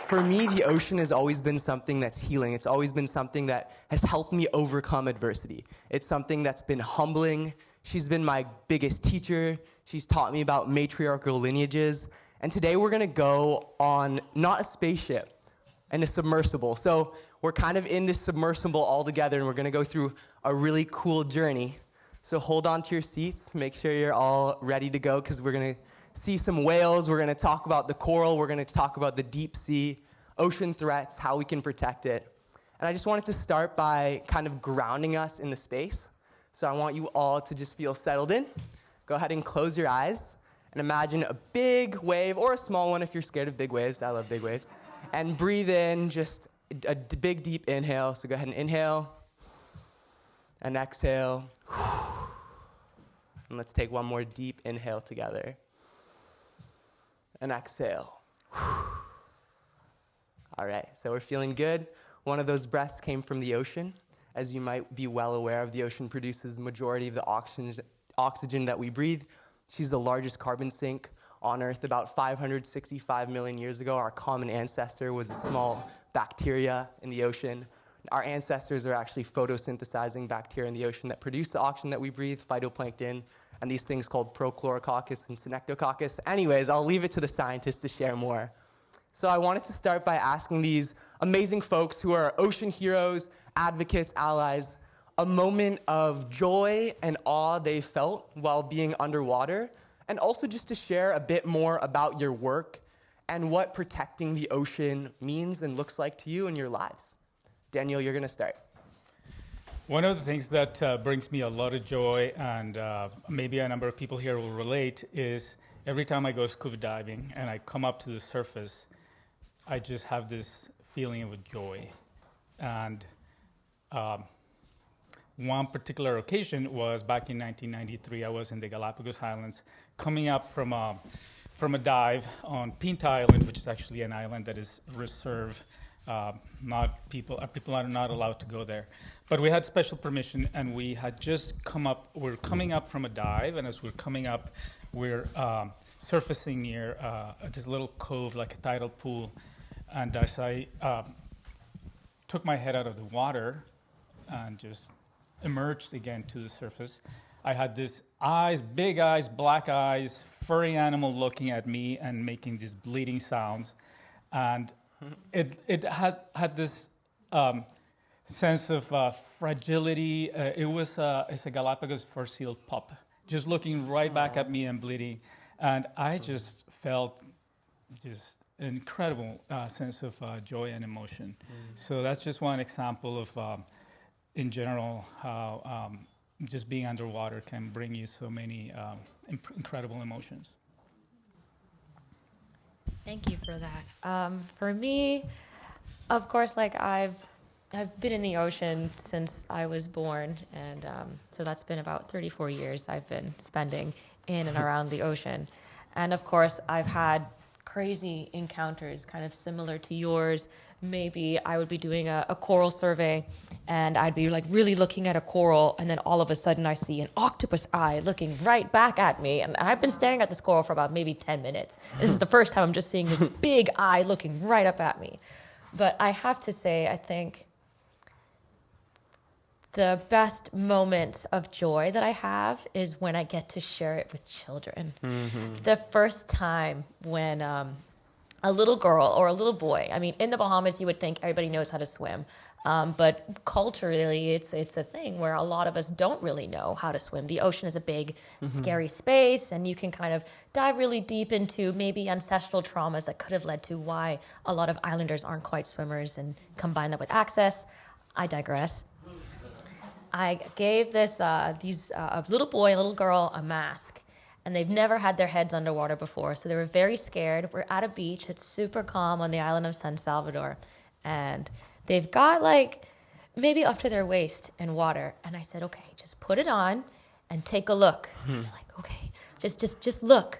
For me, the ocean has always been something that's healing. It's always been something that has helped me overcome adversity. It's something that's been humbling. She's been my biggest teacher. She's taught me about matriarchal lineages. And today we're gonna go on not a spaceship, and a submersible. So we're kind of in this submersible all together, and we're gonna go through a really cool journey. So hold on to your seats, make sure you're all ready to go, because we're gonna see some whales, we're gonna talk about the coral, we're gonna talk about the deep sea, ocean threats, how we can protect it. And I just wanted to start by kind of grounding us in the space. So I want you all to just feel settled in. Go ahead and close your eyes and imagine a big wave, or a small one if you're scared of big waves. I love big waves. And breathe in just a big, deep inhale. So go ahead and inhale and exhale. And let's take one more deep inhale together. And exhale. All right, so we're feeling good. One of those breaths came from the ocean. As you might be well aware of, the ocean produces the majority of the oxygen that we breathe. She's the largest carbon sink on Earth. About 565 million years ago, our common ancestor was a small bacteria in the ocean. Our ancestors are actually photosynthesizing bacteria in the ocean that produce the oxygen that we breathe, phytoplankton, and these things called Prochlorococcus and Synecdococcus. Anyways, I'll leave it to the scientists to share more. So I wanted to start by asking these amazing folks who are ocean heroes, advocates, allies, a moment of joy and awe they felt while being underwater, and also just to share a bit more about your work and what protecting the ocean means and looks like to you in your lives. Daniel, you're gonna start. One of the things that brings me a lot of joy, and maybe a number of people here will relate, is every time I go scuba diving and I come up to the surface, I just have this feeling of joy. And one particular occasion was back in 1993. I was in the Galapagos Islands, coming up from a dive on Pinta Island, which is actually an island that is reserved. People are not allowed to go there. But we had special permission, and we had just come up. We're coming up from a dive, and as we're coming up, we're surfacing near this little cove, like a tidal pool. And as I took my head out of the water and just emerged again to the surface, I had this big eyes, black eyes, furry animal looking at me and making these bleeding sounds. And it had this sense of fragility. It's a Galapagos fur-sealed pup, just looking right back at me and bleeding. And I just felt just an incredible sense of joy and emotion. So that's just one example of, in general, how just being underwater can bring you so many incredible emotions. Thank you for that. For me, of course, like I've been in the ocean since I was born, and so that's been about 34 years I've been spending in and around the ocean. And of course, I've had crazy encounters, kind of similar to yours. Maybe I would be doing a coral survey, and I'd be like really looking at a coral, and then all of a sudden I see an octopus eye looking right back at me, and I've been staring at this coral for about maybe 10 minutes. This is the first time I'm just seeing this big eye looking right up at me. But I have to say, I think the best moments of joy that I have is when I get to share it with children. Mm-hmm. The first time when a little girl or a little boy, I mean, in the Bahamas, you would think everybody knows how to swim. But culturally, it's a thing where a lot of us don't really know how to swim. The ocean is a big, scary space, and you can kind of dive really deep into maybe ancestral traumas that could have led to why a lot of islanders aren't quite swimmers, and combine that with access. I digress. I gave these a little boy, a little girl, a mask, and they've never had their heads underwater before, so they were very scared. We're at a beach. It's super calm on the island of San Salvador, and they've got like maybe up to their waist in water. And I said, okay, just put it on and take a look. They're like, okay, just look.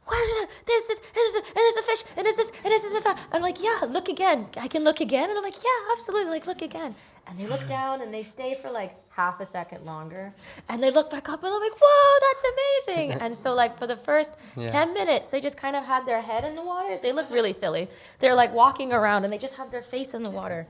What is it? There's a fish, and this. I'm like, yeah, look again. I can look again. And I'm like, yeah, absolutely, like look again. And they look down and they stay for like half a second longer. And they look back up and they're like, whoa, that's amazing. And so like for the first 10 minutes, they just kind of had their head in the water. They look really silly. They're like walking around and they just have their face in the water,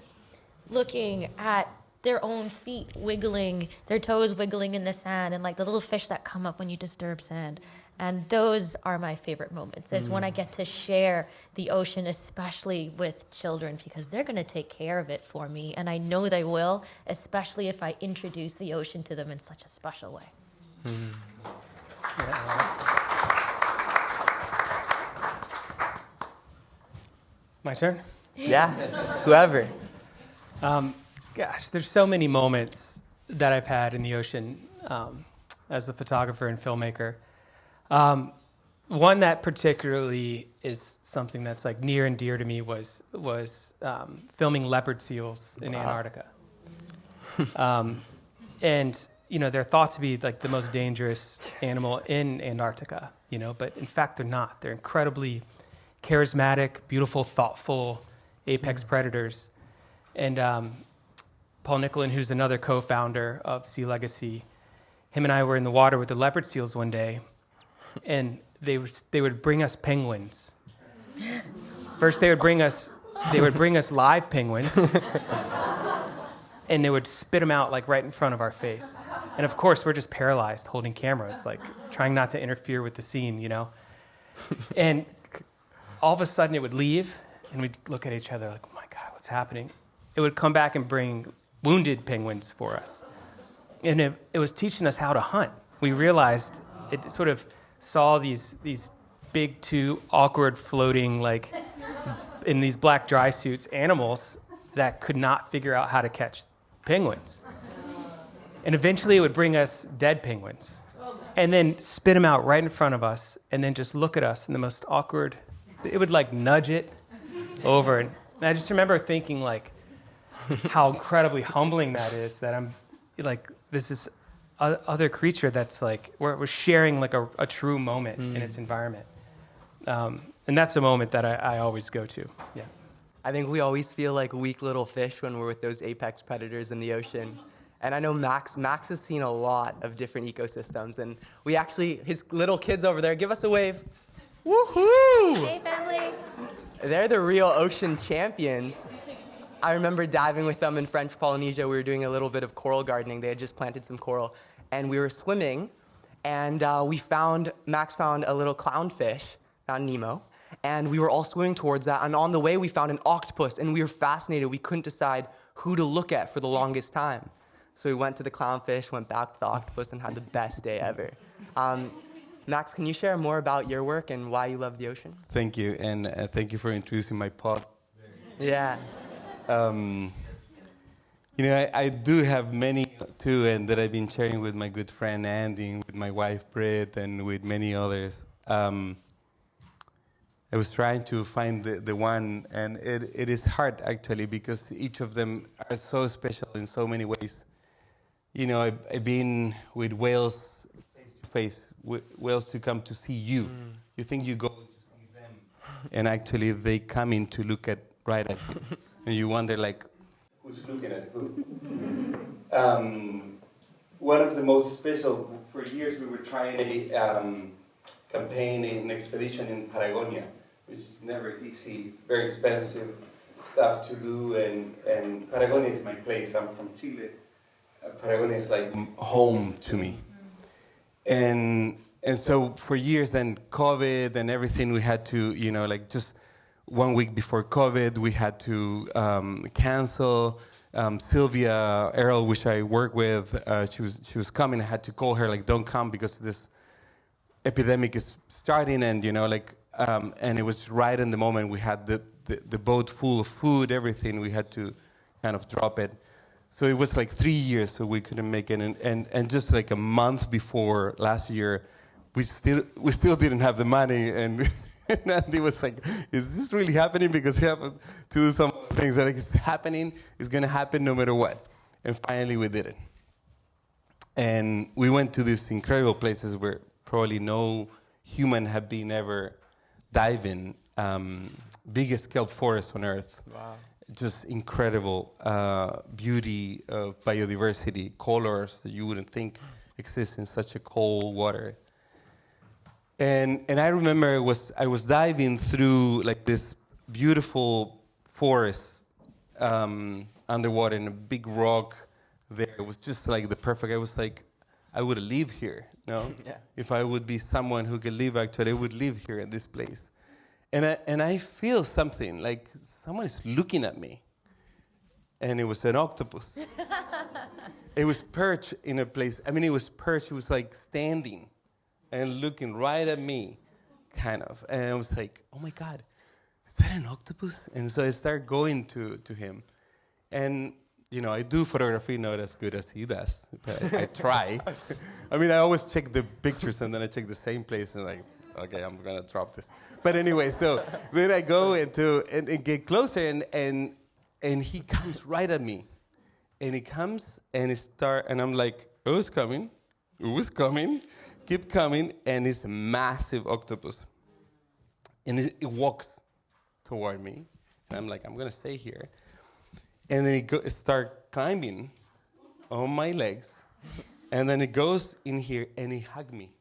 looking at their own feet wiggling, their toes wiggling in the sand, and like the little fish that come up when you disturb sand. And those are my favorite moments, is when I get to share the ocean, especially with children, because they're going to take care of it for me. And I know they will, especially if I introduce the ocean to them in such a special way. My turn? Yeah, whoever. Gosh, there's so many moments that I've had in the ocean as a photographer and filmmaker. One that particularly is something that's like near and dear to me was filming leopard seals in Antarctica. And, you know, they're thought to be like the most dangerous animal in Antarctica, you know, but in fact they're not. They're incredibly charismatic, beautiful, thoughtful apex predators. And Paul Nicolin, who's another co-founder of Sea Legacy, him and I were in the water with the leopard seals one day, and they would bring us penguins. First, they would bring us live penguins, and they would spit them out like right in front of our face. And of course, we're just paralyzed, holding cameras, like trying not to interfere with the scene, you know. And all of a sudden, it would leave, and we'd look at each other like, "Oh my God, what's happening?" It would come back and bring wounded penguins for us. And it was teaching us how to hunt. We realized it sort of saw these big, two awkward floating, like in these black dry suits, animals that could not figure out how to catch penguins. And eventually it would bring us dead penguins and then spit them out right in front of us and then just look at us in the most awkward, it would like nudge it over. And I just remember thinking like, how incredibly humbling that is, that I'm like, this is other creature that's like, we're sharing like a true moment in its environment. And that's a moment that I always go to. Yeah. I think we always feel like weak little fish when we're with those apex predators in the ocean. And I know Max has seen a lot of different ecosystems, and we actually, his little kids over there, give us a wave. Woohoo! Hey, family. They're the real ocean champions. I remember diving with them in French Polynesia. We were doing a little bit of coral gardening. They had just planted some coral. And we were swimming, and Max found a little clownfish, found Nemo, and we were all swimming towards that. And on the way, we found an octopus, and we were fascinated. We couldn't decide who to look at for the longest time. So we went to the clownfish, went back to the octopus, and had the best day ever. Max, can you share more about your work and why you love the ocean? Thank you, and thank you for introducing my pod. Yeah. You know, I do have many too, and that I've been sharing with my good friend Andy, with my wife Britt, and with many others. I was trying to find the one, and it is hard actually, because each of them are so special in so many ways. You know, I've been with whales face to face, whales to come to see you. You think you go to see them, and actually they come in to look right at you. And you wonder, like, who's looking at who? One of the most special, for years we were trying a campaign, an expedition in Patagonia, which is never easy. It's very expensive stuff to do, and Patagonia is my place. I'm from Chile. Patagonia is like home to me. And so for years, then COVID and everything, we had to, you know, like just 1 week before COVID, we had to cancel. Sylvia Errol, which I work with, she was coming. I had to call her, like, don't come because this epidemic is starting, and you know, like, and it was right in the moment. We had the boat full of food, everything. We had to kind of drop it. So it was like 3 years, so we couldn't make it. And just like a month before last year, we still didn't have the money, and Andy was like, is this really happening? Because we have to do some things that it's happening. It's going to happen no matter what. And finally we did it. And we went to these incredible places where probably no human had been ever diving. Biggest kelp forest on Earth. Wow. just incredible beauty of biodiversity, colors that you wouldn't think exist in such a cold water. And I remember I was diving through like this beautiful forest underwater, and a big rock there. It was just like the perfect. I was like, I would live here. No, Yeah. If I would be someone who could live, actually, I would live here in this place. And I feel something like someone is looking at me, and it was an octopus. It was perched in a place. I mean, it was perched. It was like standing and looking right at me, kind of. And I was like, oh my God, is that an octopus? And so I started going to him. And, you know, I do photography not as good as he does, but I try. I mean, I always check the pictures and then I check the same place and like, okay, I'm going to drop this. But anyway, so then I go into and get closer and he comes right at me. And he comes and and I'm like, oh, it's coming. Oh, it's coming. Keep coming. And it's a massive octopus. And it walks toward me. And I'm like, I'm going to stay here. And then it start climbing on my legs. And then it goes in here and he hugged me.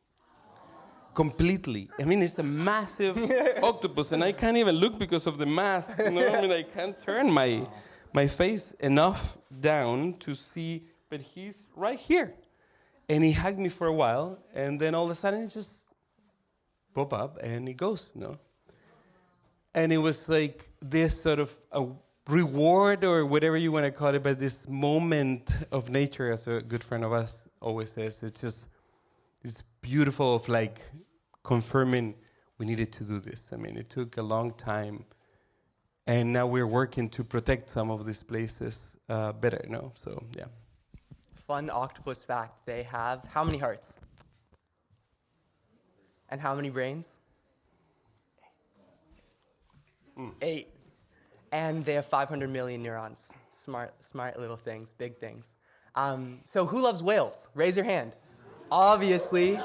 Completely. I mean, it's a massive octopus, and I can't even look because of the mask. You know? I mean, I can't turn my face enough down to see, but he's right here. And he hugged me for a while, and then all of a sudden it just pop up, and he goes, you know? And it was like this sort of a reward, or whatever you want to call it, but this moment of nature, as a good friend of us always says, it's just it's beautiful of like confirming we needed to do this. I mean, it took a long time, and now we're working to protect some of these places better, no? So, yeah. Fun octopus fact, they have how many hearts? And how many brains? 8. And they have 500 million neurons. Smart little things, big things. So who loves whales? Raise your hand. Obviously.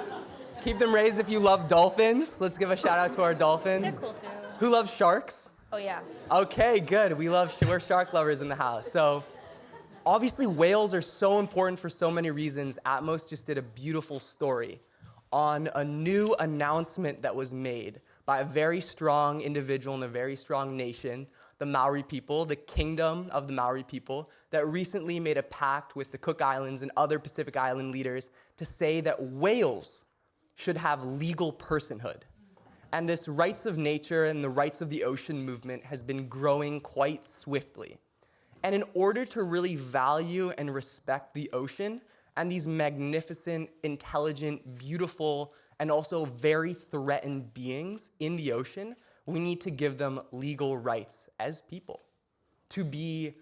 Keep them raised if you love dolphins. Let's give a shout out to our dolphins. They're cool too. Who loves sharks? Oh yeah. Okay, good. We're shark lovers in the house. So obviously whales are so important for so many reasons. Atmos just did a beautiful story on a new announcement that was made by a very strong individual and a very strong nation, the Maori people, the kingdom of the Maori people, that recently made a pact with the Cook Islands and other Pacific Island leaders to say that whales should have legal personhood. And this rights of nature and the rights of the ocean movement has been growing quite swiftly. And in order to really value and respect the ocean and these magnificent, intelligent, beautiful, and also very threatened beings in the ocean, we need to give them legal rights as people to be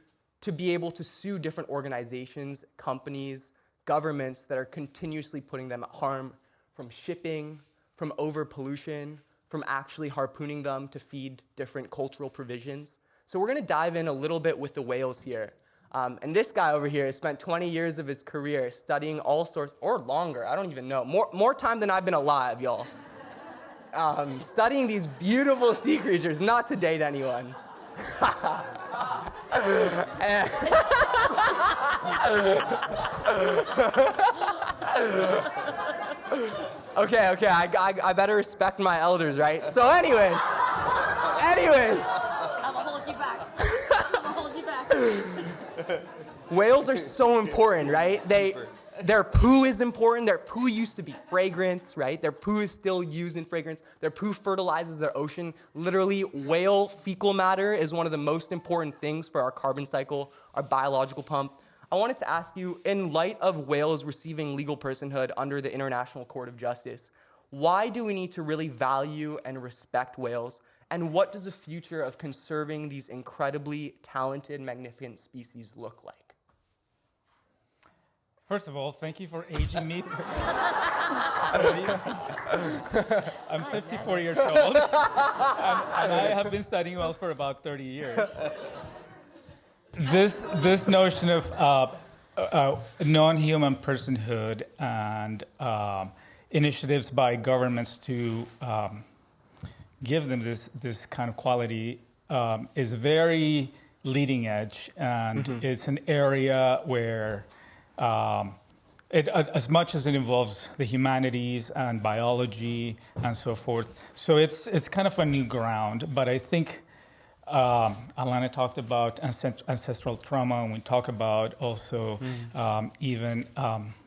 able to sue different organizations, companies, governments that are continuously putting them at harm, from shipping, from over-pollution, from actually harpooning them to feed different cultural provisions. So we're going to dive in a little bit with the whales here. And this guy over here has spent 20 years of his career studying all sorts, or longer, I don't even know, more time than I've been alive, y'all. Studying these beautiful sea creatures, not to date anyone. Okay, I better respect my elders, right? So anyways. I'm gonna hold you back. Whales are so important, right? Their poo is important. Their poo used to be fragrance, right? Their poo is still used in fragrance. Their poo fertilizes their ocean. Literally, whale fecal matter is one of the most important things for our carbon cycle, our biological pump. I wanted to ask you, in light of whales receiving legal personhood under the International Court of Justice, why do we need to really value and respect whales? And what does the future of conserving these incredibly talented, magnificent species look like? First of all, thank you for aging me. I'm 54 years old, and I have been studying whales for about 30 years. This notion of non-human personhood and initiatives by governments to give them this kind of quality is very leading edge, and it's an area where as much as it involves the humanities and biology and so forth. So it's kind of a new ground, but I think Alana talked about ancestral trauma, and we talk about also even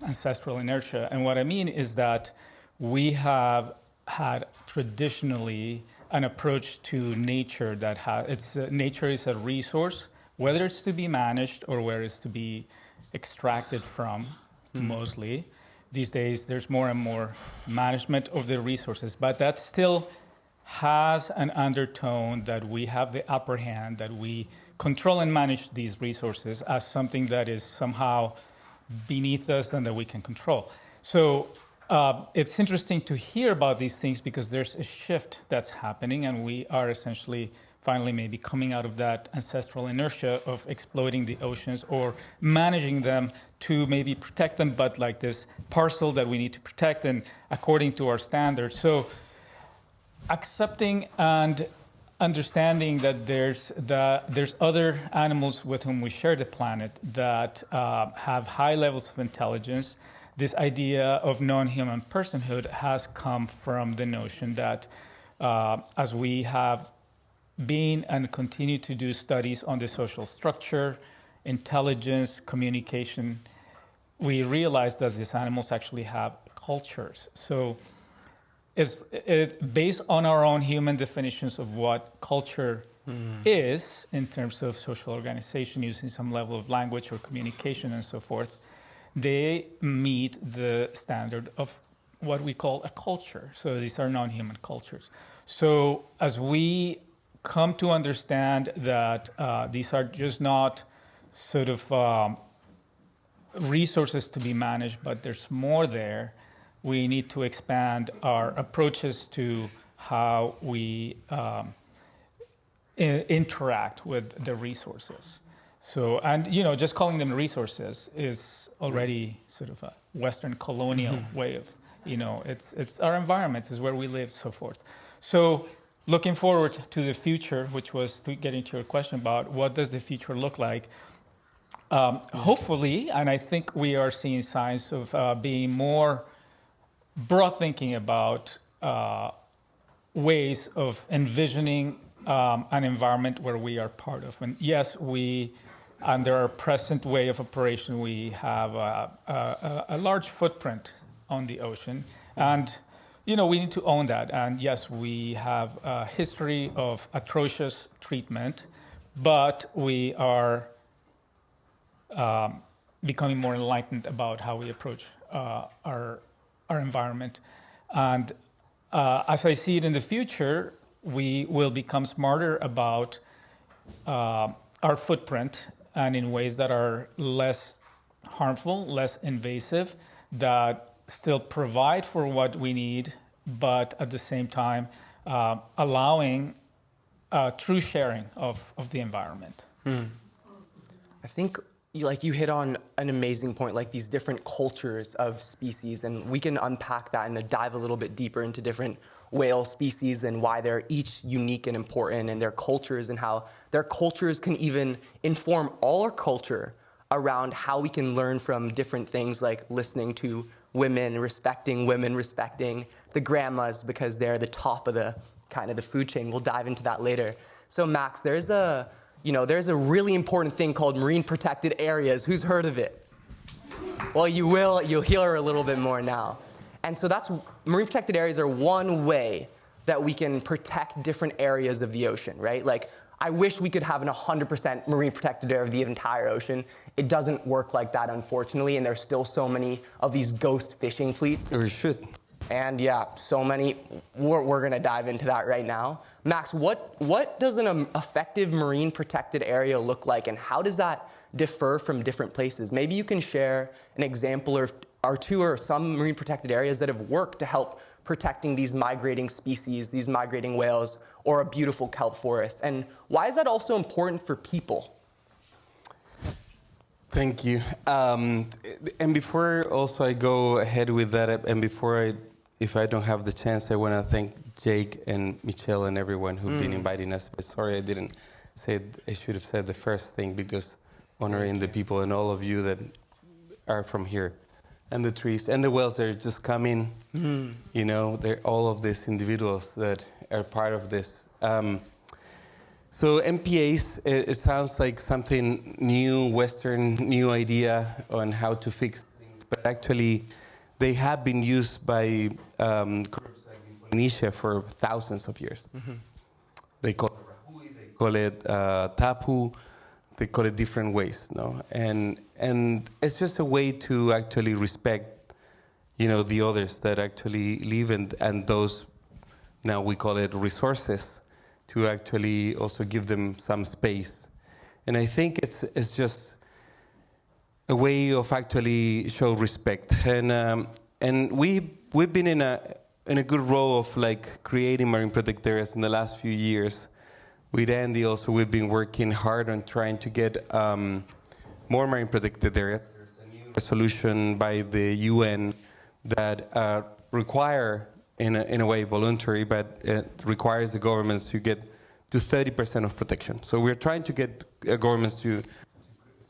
ancestral inertia. And what I mean is that we have had traditionally an approach to nature that nature is a resource, whether it's to be managed or where it's to be extracted from. Mostly. These days, there's more and more management of the resources, but that still has an undertone that we have the upper hand, that we control and manage these resources as something that is somehow beneath us and that we can control. So it's interesting to hear about these things because there's a shift that's happening, and we are essentially finally maybe coming out of that ancestral inertia of exploiting the oceans or managing them to maybe protect them, but like this parcel that we need to protect and according to our standards. So accepting and understanding that there's other animals with whom we share the planet that have high levels of intelligence. This idea of non-human personhood has come from the notion that as we have been and continue to do studies on the social structure, intelligence, communication, we realize that these animals actually have cultures. So it's based on our own human definitions of what culture is in terms of social organization, using some level of language or communication and so forth, they meet the standard of what we call a culture. So these are non-human cultures. So as we come to understand that these are just not sort of resources to be managed, but there's more there, we need to expand our approaches to how we interact with the resources. So, and just calling them resources is already sort of a Western colonial way of, it's our environment, is where we live, so forth. So looking forward to the future, which was to getting to your question about what does the future look like, hopefully, and I think we are seeing signs of being more broad thinking about ways of envisioning an environment where we are part of. And yes, under our present way of operation, we have a large footprint on the ocean. And we need to own that. And yes, we have a history of atrocious treatment, but we are becoming more enlightened about how we approach our environment. And as I see it in the future, we will become smarter about our footprint and in ways that are less harmful, less invasive, that still provide for what we need, but at the same time allowing true sharing of the environment. I think you hit on an amazing point, like these different cultures of species, and we can unpack that and dive a little bit deeper into different whale species and why they're each unique and important, and their cultures and how their cultures can even inform all our culture around how we can learn from different things, like listening to women, respecting the grandmas because they're the top of the kind of the food chain. We'll dive into that later. So Max, there's a really important thing called marine protected areas. Who's heard of it? Well, you'll hear a little bit more now. And so marine protected areas are one way that we can protect different areas of the ocean, right? Like, I wish we could have an 100% marine protected area of the entire ocean. It doesn't work like that, unfortunately, and there's still so many of these ghost fishing fleets. Or should. And yeah, so many. We're going to dive into that right now. Max, what does an effective marine protected area look like, and how does that differ from different places? Maybe you can share an example or two or some marine protected areas that have worked to help protecting these migrating species, these migrating whales, or a beautiful kelp forest. And why is that also important for people? Thank you. And before also I go ahead with that, and if I don't have the chance, I want to thank Jake and Michelle and everyone who've been inviting us. But sorry I didn't I should have said the first thing, because honoring the people and all of you that are from here, and the trees and the wells that are just coming. You know, they're all of these individuals that are part of this. So MPAs, it sounds like something new, Western, new idea on how to fix things, but actually they have been used by groups like in Indonesia for thousands of years. They call it rahui, they call it tapu, they call it different ways, no? And it's just a way to actually respect, you know, the others that actually live, and those, now we call it resources, to actually also give them some space. And I think it's just a way of actually show respect. And we've been in a good role of like creating marine protected areas in the last few years. With Andy also, we've been working hard on trying to get more marine protected areas. There's a new resolution by the UN that require, in a way voluntary, but it requires the governments to get to 30% of protection. So we're trying to get governments to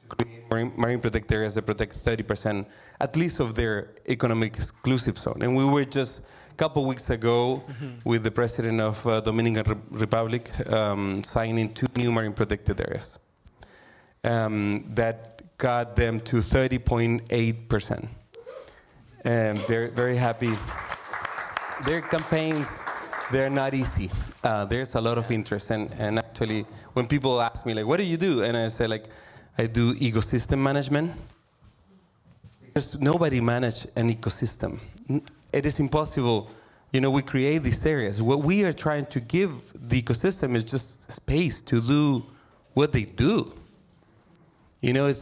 create marine protected areas that protect 30% at least of their economic exclusive zone. And we were just a couple weeks ago with the president of Dominican Republic signing 2 new marine protected areas that got them to 30.8%. And they're very happy. Their campaigns, they're not easy. There's a lot of interest, and actually, when people ask me, like, what do you do? And I say, like, I do ecosystem management. Because nobody manages an ecosystem. It is impossible. You know, we create these areas. What we are trying to give the ecosystem is just space to do what they do. You know,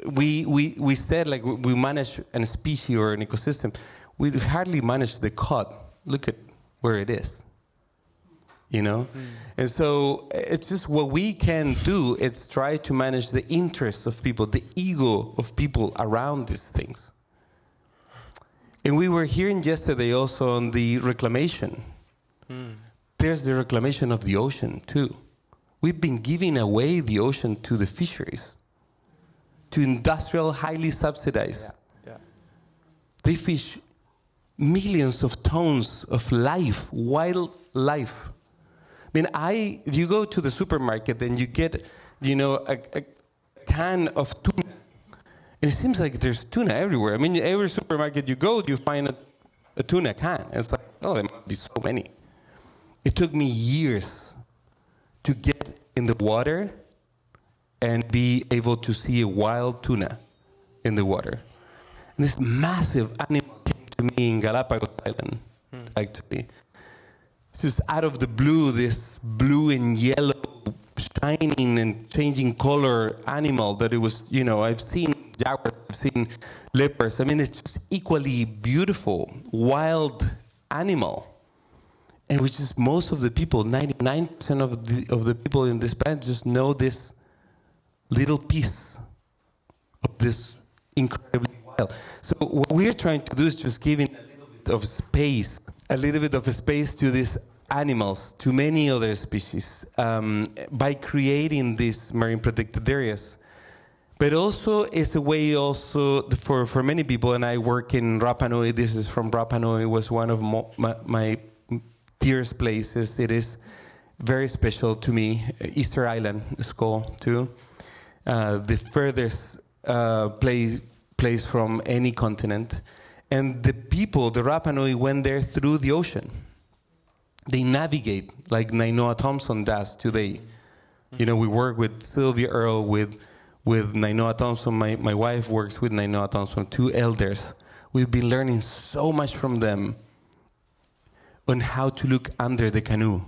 we said, like, we manage a species or an ecosystem. We hardly manage the cod. Look at where it is, you know? And so it's just what we can do, it's try to manage the interests of people, the ego of people around these things. And we were hearing yesterday also on the reclamation. There's the reclamation of the ocean too. We've been giving away the ocean to the fisheries, to industrial, highly subsidized. They fish millions of tons of life, wild life. I mean, you go to the supermarket and you get, you know, a can of tuna. And it seems like there's tuna everywhere. I mean, every supermarket you go, you find a tuna can. And it's like, oh, there must be so many. It took me years to get in the water and be able to see a wild tuna in the water. And this massive animal to me in Galapagos Island, actually. It's just out of the blue, this blue and yellow, shining and changing color animal that it was, you know, I've seen jaguars, I've seen leopards. I mean, it's just equally beautiful, wild animal. And which is most of the people, 99% of the people in this planet just know this little piece of this incredibly wild. So what we're trying to do is just giving a little bit of space to these animals, to many other species, by creating these marine protected areas. But also it's a way also for many people, and I work in Rapa Nui. This is from Rapa Nui. It was one of my dearest places. It is very special to me. Easter Island is called too. The furthest place from any continent. And the people, the Rapa Nui, went there through the ocean. They navigate like Nainoa Thompson does today. You know, we work with Sylvia Earle, with Nainoa Thompson. My wife works with Nainoa Thompson, 2 elders. We've been learning so much from them on how to look under the canoe.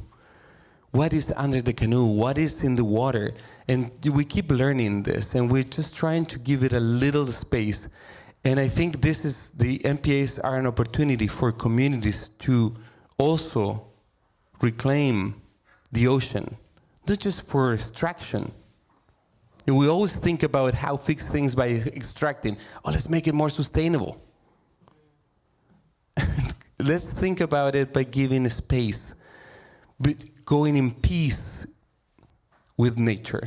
What is under the canoe? What is in the water? And we keep learning this, and we're just trying to give it a little space. And I think the MPAs are an opportunity for communities to also reclaim the ocean, not just for extraction. And we always think about how fix things by extracting. Oh, let's make it more sustainable. Let's think about it by giving space, but going in peace with nature.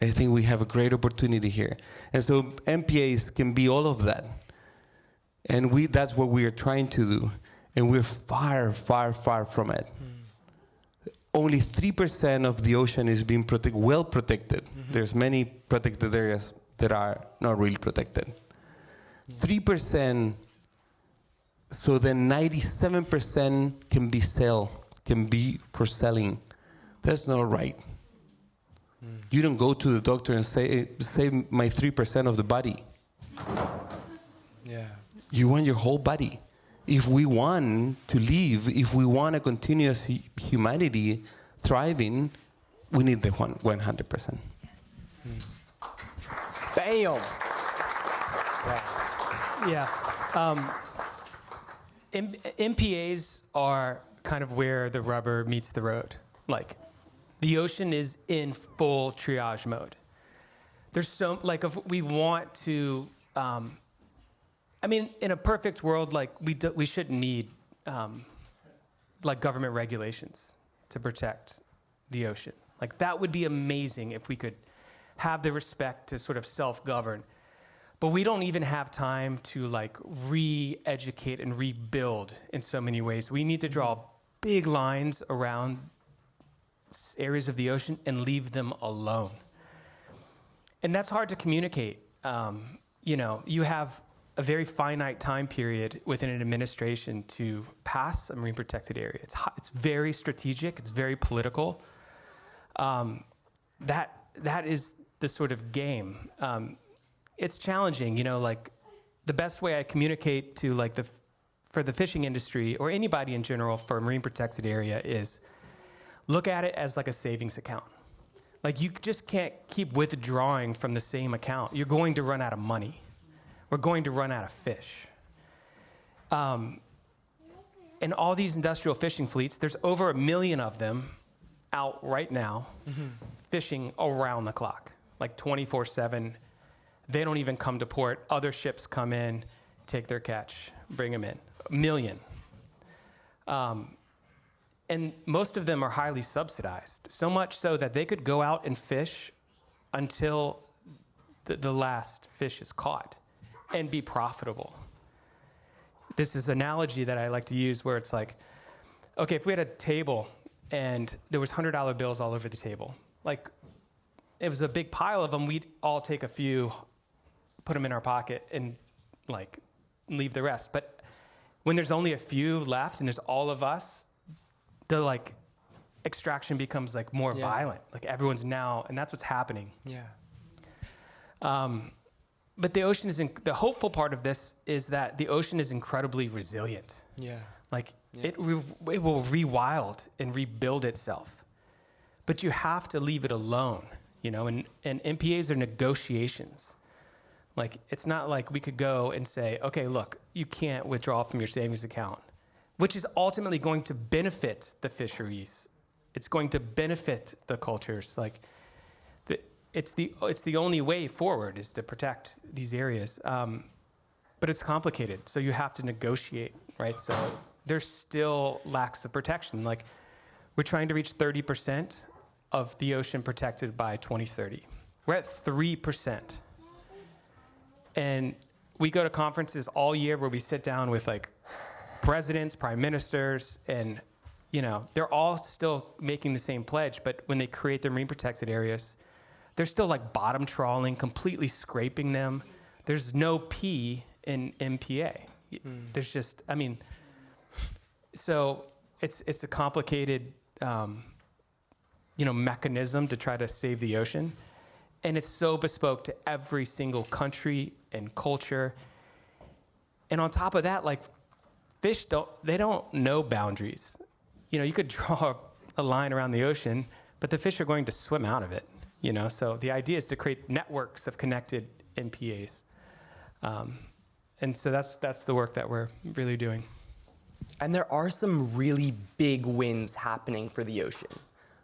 I think we have a great opportunity here. And so MPAs can be all of that. And that's what we are trying to do. And we're far, far, far from it. Only 3% of the ocean is being well protected. There's many protected areas that are not really protected. 3%, so then 97% can be for selling. That's not right. You don't go to the doctor and say, save my 3% of the body. Yeah. You want your whole body. If we want to live, if we want a continuous humanity thriving, we need the 100%. Bam! Yeah. MPAs are kind of where the rubber meets the road. Like, the ocean is in full triage mode. There's so, like, if we want to, I mean, in a perfect world, like, we shouldn't need, like, government regulations to protect the ocean. Like, that would be amazing if we could have the respect to sort of self-govern. But we don't even have time to, like, re-educate and rebuild in so many ways. We need to draw big lines around areas of the ocean and leave them alone. And that's hard to communicate. You know, you have a very finite time period within an administration to pass a marine protected area. It's very strategic. It's very political. That is the sort of game. It's challenging, you know, like the best way I communicate to like for the fishing industry or anybody in general for a marine protected area is look at it as like a savings account. Like you just can't keep withdrawing from the same account. You're going to run out of money. We're going to run out of fish. And all these industrial fishing fleets, there's over 1 million of them out right now fishing around the clock, like 24/7. They don't even come to port. Other ships come in, take their catch, bring them in. 1 million. And most of them are highly subsidized, so much so that they could go out and fish until the last fish is caught and be profitable. This is an analogy that I like to use where it's like, okay, if we had a table and there was $100 bills all over the table, like it was a big pile of them, we'd all take a few, put them in our pocket and like leave the rest. But when there's only a few left and there's all of us, the like extraction becomes like more violent. Like everyone's now, and that's what's happening. Yeah. But the ocean the hopeful part of this is that the ocean is incredibly resilient. Yeah. Like it will rewild and rebuild itself. But you have to leave it alone, you know, and MPAs are negotiations. Like it's not like we could go and say, okay, look, you can't withdraw from your savings account, which is ultimately going to benefit the fisheries. It's going to benefit the cultures. Like it's the only way forward is to protect these areas. But it's complicated. So you have to negotiate, right? So there's still lacks of protection. Like we're trying to reach 30% of the ocean protected by 2030. We're at 3%. And we go to conferences all year where we sit down with like presidents, prime ministers, and you know, they're all still making the same pledge, but when they create their marine protected areas, they're still like bottom trawling, completely scraping them. There's no P in MPA. There's just, I mean, so it's a complicated, you know, mechanism to try to save the ocean. And it's so bespoke to every single country and culture. And on top of that, like fish they don't know boundaries. You know, you could draw a line around the ocean, but the fish are going to swim out of it, you know? So the idea is to create networks of connected MPAs. And so that's the work that we're really doing. And there are some really big wins happening for the ocean,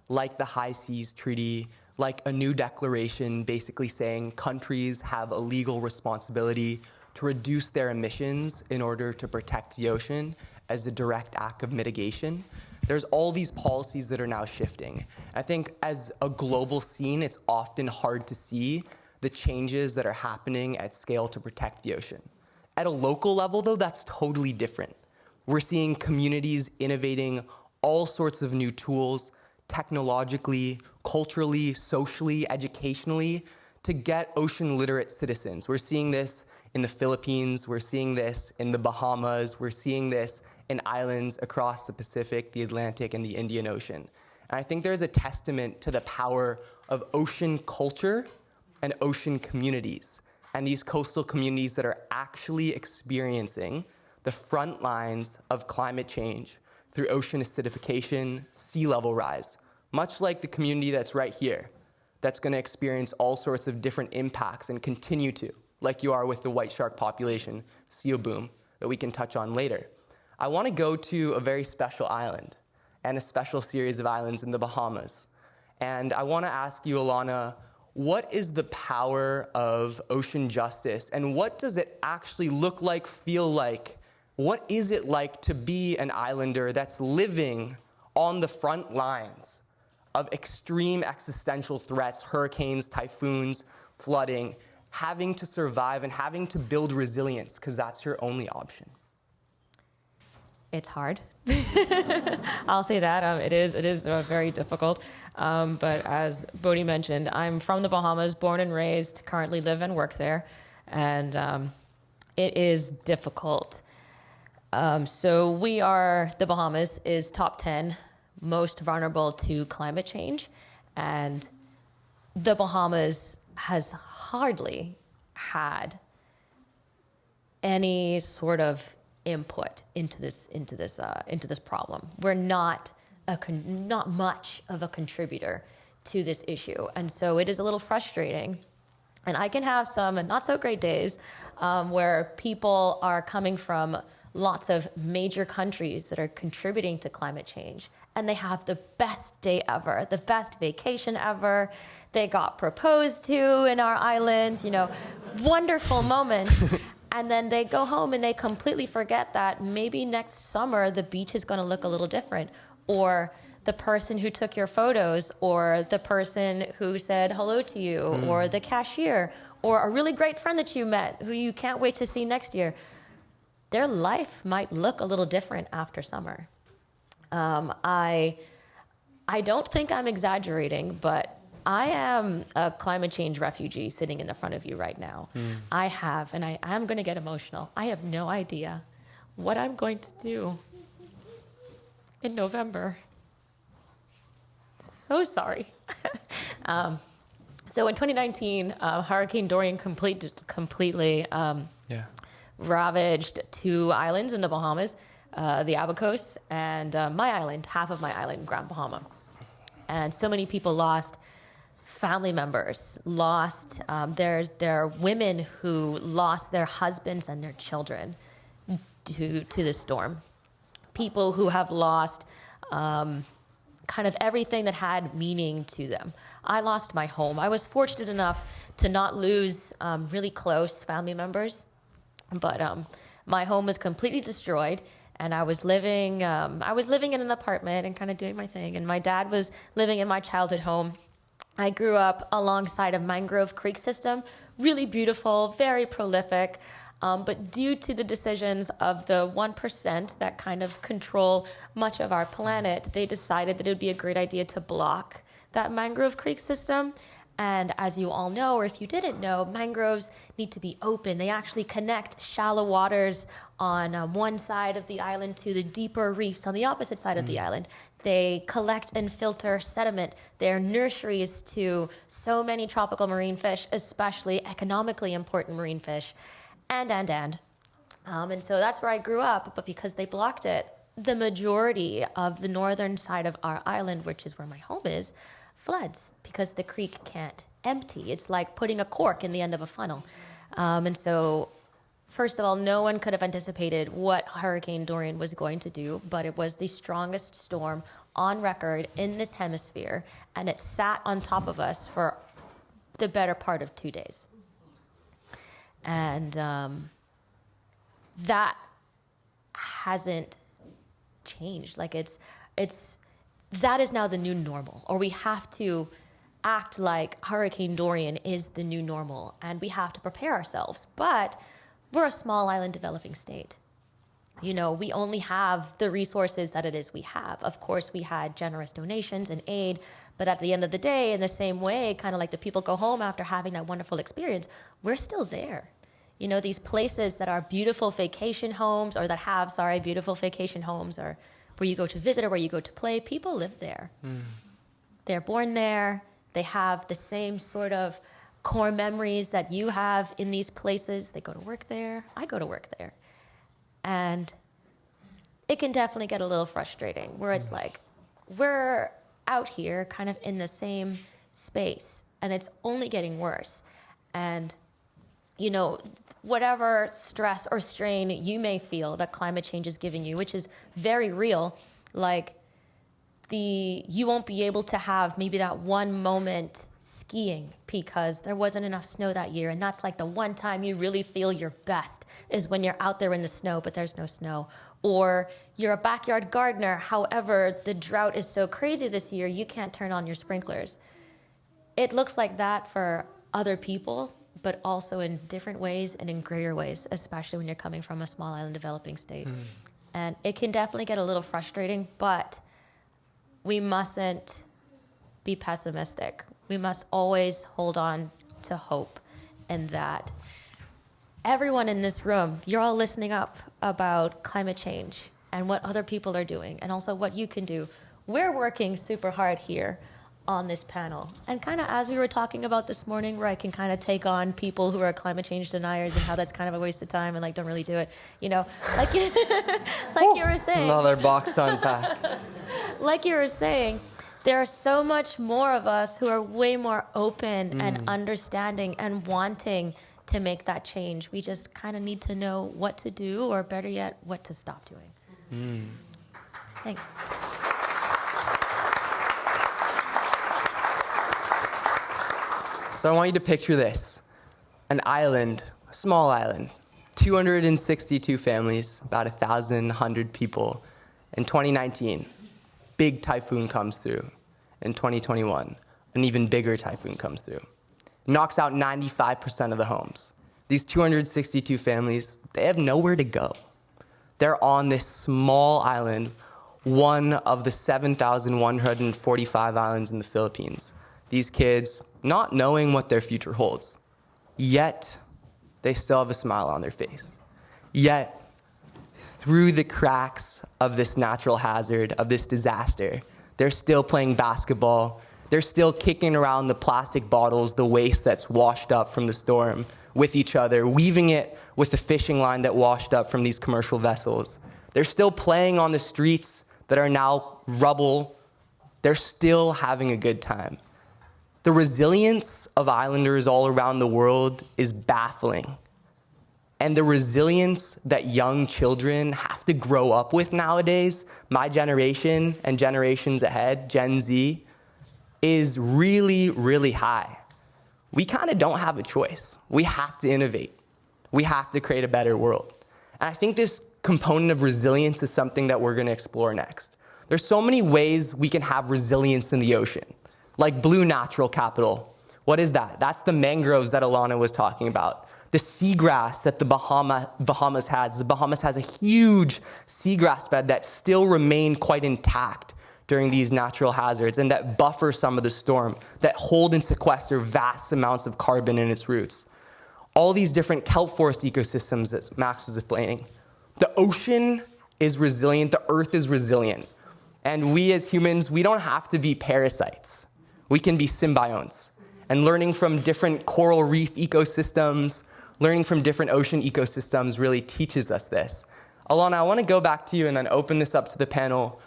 like the High Seas Treaty, like a new declaration basically saying countries have a legal responsibility to reduce their emissions in order to protect the ocean as a direct act of mitigation. There's all these policies that are now shifting. I think as a global scene, it's often hard to see the changes that are happening at scale to protect the ocean. At a local level, though, that's totally different. We're seeing communities innovating all sorts of new tools, technologically, culturally, socially, educationally, to get ocean literate citizens. We're seeing this in the Philippines, we're seeing this in the Bahamas, we're seeing this in islands across the Pacific, the Atlantic, and the Indian Ocean. And I think there's a testament to the power of ocean culture and ocean communities, and these coastal communities that are actually experiencing the front lines of climate change through ocean acidification, sea level rise, much like the community that's right here, that's gonna experience all sorts of different impacts and continue to, like you are with the white shark population, seal boom, that we can touch on later. I wanna go to a very special island and a special series of islands in the Bahamas. And I wanna ask you, Alana, what is the power of ocean justice, and what does it actually look like, feel like? What is it like to be an islander that's living on the front lines of extreme existential threats, hurricanes, typhoons, flooding, having to survive and having to build resilience because that's your only option? It's hard. I'll say that. It is very difficult. But as Bodhi mentioned, I'm from the Bahamas, born and raised, currently live and work there. And it is difficult. So the Bahamas is top 10 most vulnerable to climate change. And the Bahamas has hardly had any sort of input into this problem. We're not much of a contributor to this issue, and so it is a little frustrating. And I can have some not so great days where people are coming from lots of major countries that are contributing to climate change, and they have the best day ever, the best vacation ever. They got proposed to in our islands, wonderful moments. And then they go home and they completely forget that maybe next summer the beach is going to look a little different, or the person who took your photos, or the person who said hello to you, or the cashier, or a really great friend that you met who you can't wait to see next year. Their life might look a little different after summer. I don't think I'm exaggerating, but I am a climate change refugee sitting in the front of you right now. I am going to get emotional. I have no idea what I'm going to do in November. So sorry. So in 2019, Hurricane Dorian completely ravaged 2 islands in the Bahamas, the Abacos and my island, half of my island, Grand Bahama. And so many people lost family members, there are women who lost their husbands and their children to the storm. People who have lost kind of everything that had meaning to them. I lost my home. I was fortunate enough to not lose really close family members, but my home was completely destroyed. And I was living in an apartment and kind of doing my thing. And my dad was living in my childhood home. I grew up alongside a mangrove creek system, really beautiful, very prolific. But due to the decisions of the 1% that kind of control much of our planet, they decided that it would be a great idea to block that mangrove creek system. And as you all know, or if you didn't know, mangroves need to be open. They actually connect shallow waters on one side of the island to the deeper reefs on the opposite side of the island. They collect and filter sediment. They're nurseries to so many tropical marine fish, especially economically important marine fish. And so that's where I grew up. But because they blocked it, the majority of the northern side of our island, which is where my home is, floods because the creek can't empty. It's like putting a cork in the end of a funnel. And so, first of all, no one could have anticipated what Hurricane Dorian was going to do, but it was the strongest storm on record in this hemisphere, and it sat on top of us for the better part of 2 days. And that hasn't changed. Like, it's that is now the new normal, or we have to act like Hurricane Dorian is the new normal, and we have to prepare ourselves. But we're a small island developing state. You know, we only have the resources that it is we have. Of course, we had generous donations and aid, but at the end of the day, in the same way, kind of like the people go home after having that wonderful experience, we're still there. You know, these places that are beautiful vacation homes, or that have, beautiful vacation homes, or where you go to visit or where you go to play, people live there. They're born there. They have the same sort of core memories that you have in these places. They go to work there. I go to work there. And it can definitely get a little frustrating, where it's like, we're out here kind of in the same space, and it's only getting worse. And, you know, whatever stress or strain you may feel that climate change is giving you, which is very real, like you won't be able to have maybe that one moment skiing because there wasn't enough snow that year, and that's like the one time you really feel your best is when you're out there in the snow but there's no snow. Or you're a backyard gardener, however the drought is so crazy this year you can't turn on your sprinklers. It looks like that for other people, but also in different ways and in greater ways, especially when you're coming from a small island developing state. And it can definitely get a little frustrating, but we mustn't be pessimistic. We must always hold on to hope, and that everyone in this room, you're all listening up about climate change and what other people are doing, and also what you can do. We're working super hard here on this panel. And kind of as we were talking about this morning, where I can kind of take on people who are climate change deniers and how that's kind of a waste of time and like don't really do it, you know, like, like you were saying. Another box to unpack. Like you were saying, there are so much more of us who are way more open and understanding and wanting to make that change. We just kind of need to know what to do, or better yet, what to stop doing. Thanks. So I want you to picture this. An island, a small island, 262 families, about 1,100 people. In 2019, big typhoon comes through. In 2021, an even bigger typhoon comes through. Knocks out 95% of the homes. These 262 families, they have nowhere to go. They're on this small island, one of the 7,145 islands in the Philippines. These kids, not knowing what their future holds, yet they still have a smile on their face. Yet, through the cracks of this natural hazard, of this disaster, they're still playing basketball. They're still kicking around the plastic bottles, the waste that's washed up from the storm, with each other, weaving it with the fishing line that washed up from these commercial vessels. They're still playing on the streets that are now rubble. They're still having a good time. The resilience of islanders all around the world is baffling. And the resilience that young children have to grow up with nowadays, my generation and generations ahead, Gen Z, is really, really high. We kind of don't have a choice. We have to innovate. We have to create a better world. And I think this component of resilience is something that we're going to explore next. There's so many ways we can have resilience in the ocean, like blue natural capital. What is that? That's the mangroves that Alana was talking about. The seagrass that the Bahamas has. The Bahamas has a huge seagrass bed that still remain quite intact during these natural hazards, and that buffer some of the storm, that hold and sequester vast amounts of carbon in its roots. All these different kelp forest ecosystems that Max was explaining. The ocean is resilient, the earth is resilient. And we as humans, we don't have to be parasites. We can be symbionts. And learning from different coral reef ecosystems, learning from different ocean ecosystems really teaches us this. Alana, I want to go back to you and then open this up to the panel.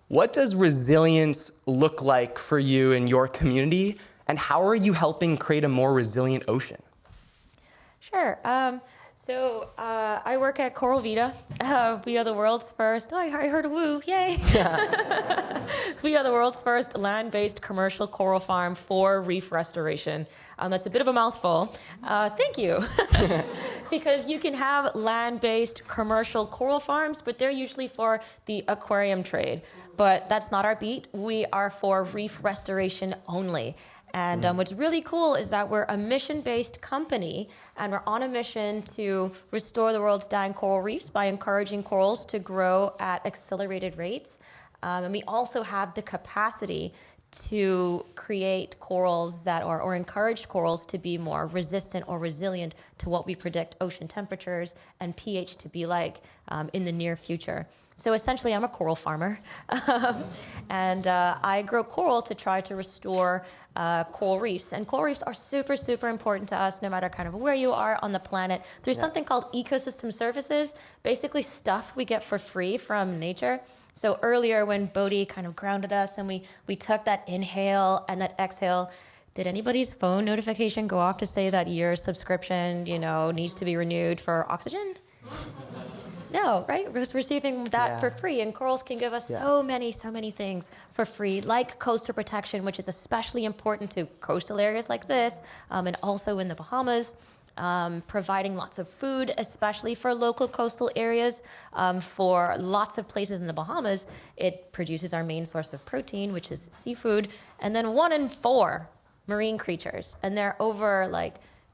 What does resilience look like for you in your community, and how are you helping create a more resilient ocean? Sure. So I work at Coral Vita. We are the world's first, I heard a woo, yay. We are the world's first land-based commercial coral farm for reef restoration. That's a bit of a mouthful. Thank you. Because you can have land-based commercial coral farms, but they're usually for the aquarium trade. But that's not our beat. We are for reef restoration only. And what's really cool is that we're a mission-based company, and we're on a mission to restore the world's dying coral reefs by encouraging corals to grow at accelerated rates. And we also have the capacity to create corals that are, or encourage corals to be more resistant or resilient to what we predict ocean temperatures and pH to be like in the near future. So essentially, I'm a coral farmer, and I grow coral to try to restore coral reefs. And coral reefs are super, super important to us, no matter kind of where you are on the planet. There's something called ecosystem services, basically stuff we get for free from nature. So earlier when Bodhi kind of grounded us and we took that inhale and that exhale, did anybody's phone notification go off to say that your subscription, needs to be renewed for oxygen? No, right? We're receiving that for free, and corals can give us so many things for free, like coastal protection, which is especially important to coastal areas like this, and also in the Bahamas. Providing lots of food, especially for local coastal areas. For lots of places in the Bahamas, it produces our main source of protein, which is seafood, and then 1 in 4 marine creatures, and they're over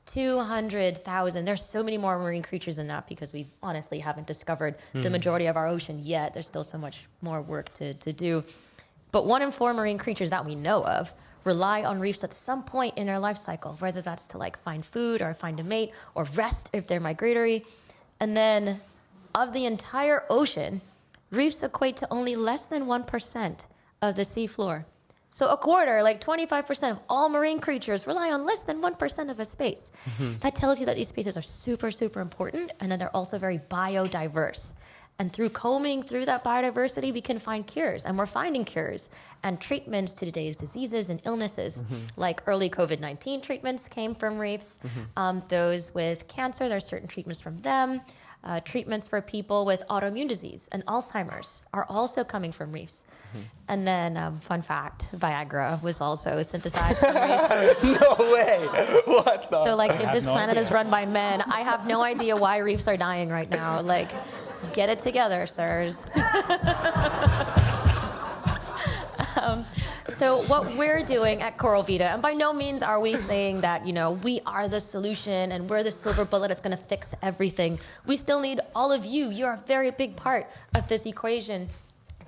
200,000. There's so many more marine creatures than that because we honestly haven't discovered the majority of our ocean yet. There's still so much more work to do. But 1 in 4 marine creatures that we know of rely on reefs at some point in their life cycle, whether that's to find food or find a mate or rest if they're migratory. And then of the entire ocean, reefs equate to only less than 1% of the seafloor. So a quarter, 25% of all marine creatures rely on less than 1% of a space. That tells you that these spaces are super, super important, and then they're also very biodiverse. And through combing through that biodiversity, we can find cures, and we're finding cures and treatments to today's diseases and illnesses. Like early COVID-19 treatments came from reefs. Those with cancer, there are certain treatments from them. Treatments for people with autoimmune disease and Alzheimer's are also coming from reefs. And then, fun fact, Viagra was also synthesized from reefs. No way. What the? So, if this planet is run by men, I have no idea why reefs are dying right now. Get it together, sirs. So what we're doing at Coral Vita, and by no means are we saying that, we are the solution and we're the silver bullet that's going to fix everything. We still need all of you. You're a very big part of this equation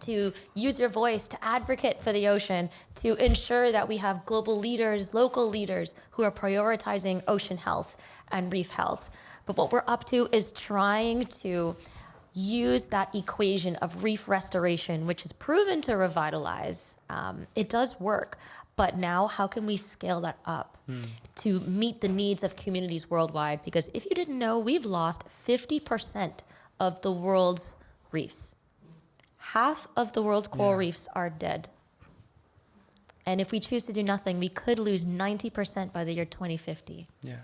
to use your voice, to advocate for the ocean, to ensure that we have global leaders, local leaders who are prioritizing ocean health and reef health. But what we're up to is trying to use that equation of reef restoration, which is proven to revitalize. It does work, but now how can we scale that up to meet the needs of communities worldwide? Because if you didn't know, we've lost 50% of the world's reefs. Half of the world's coral reefs are dead. And if we choose to do nothing, we could lose 90% by the year 2050. Yeah.